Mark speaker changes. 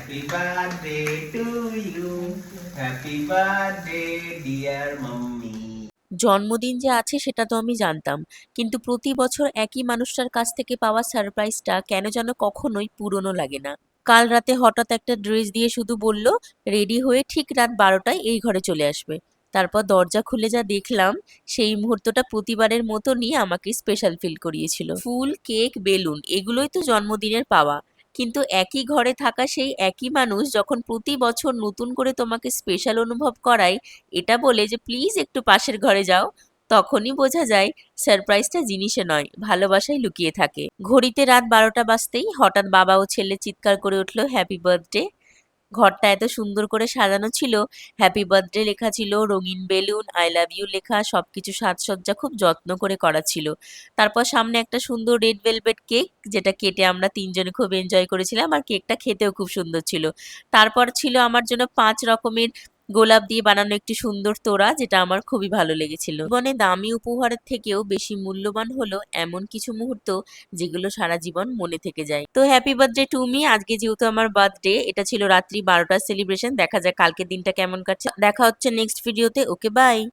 Speaker 1: Happy birthday to you. Happy birthday, dear mommy.
Speaker 2: জন্মদিন যে আছে সেটা তো আমি জানতাম, কিন্তু প্রতি বছর একই মানুষটার কাছ থেকে পাওয়া সারপ্রাইজটা কেন যেন কখনোই পুরনো লাগে না। কাল রাতে হঠাৎ একটা ড্রেস দিয়ে শুধু বলল রেডি হয়ে ঠিক রাত 12টায় এই ঘরে চলে আসবে। তারপর দরজা খুলে যা দেখলাম, সেই মুহূর্তটা প্রতিবারের মতনই আমাকে স্পেশাল ফিল করিয়েছিল। ফুল, কেক, বেলুন এগুলোই তো জন্মদিনের পাওয়া, কিন্তু একই ঘরে থাকা সেই একই মানুষ যখন প্রতি বছর নতুন করে তোমাকে স্পেশাল অনুভব করায়, এটা বলে যে প্লিজ একটু পাশের ঘরে যাও, তখনই বোঝা যায় সারপ্রাইজটা জিনিসে নয়, ভালোবাসায় লুকিয়ে থাকে। ঘড়িতে রাত 12টা বাজতেই হঠাৎ বাবা ও ছেলে চিৎকার করে উঠল হ্যাপি বার্থডে। ঘরটা এত সুন্দর করে সাজানো ছিল, হ্যাপি বার্থডে লেখা ছিল, রঙিন বেলুন, আই লাভ ইউ লেখা, সবকিছু সাজসজ্জা খুব যত্ন করে করা ছিল। তারপর সামনে একটা সুন্দর রেড ভেলভেট কেক, যেটা কেটে আমরা তিনজনে খুব এনজয় করেছিলাম, আর কেকটা খেতেও খুব সুন্দর ছিল। তারপর ছিল আমার জন্য 5 রকমের গোলাপ দিয়ে বানানো একটি সুন্দর তোড়া, যেটা আমার খুবই ভালো লেগেছিল। জীবনে দামি উপহারের থেকেও বেশি মূল্যবান হলো এমন কিছু মুহূর্ত যেগুলো সারা জীবন মনে থেকে যায়। তো হ্যাপি বার্থডে টু মি। আজকে যেহেতু আমার বার্থডে, এটা ছিল রাত্রি 12টার সেলিব্রেশন। দেখা যাক কালকের দিনটা কেমন কাটছে। দেখা হচ্ছে নেক্সট ভিডিওতে। ওকে, বাই।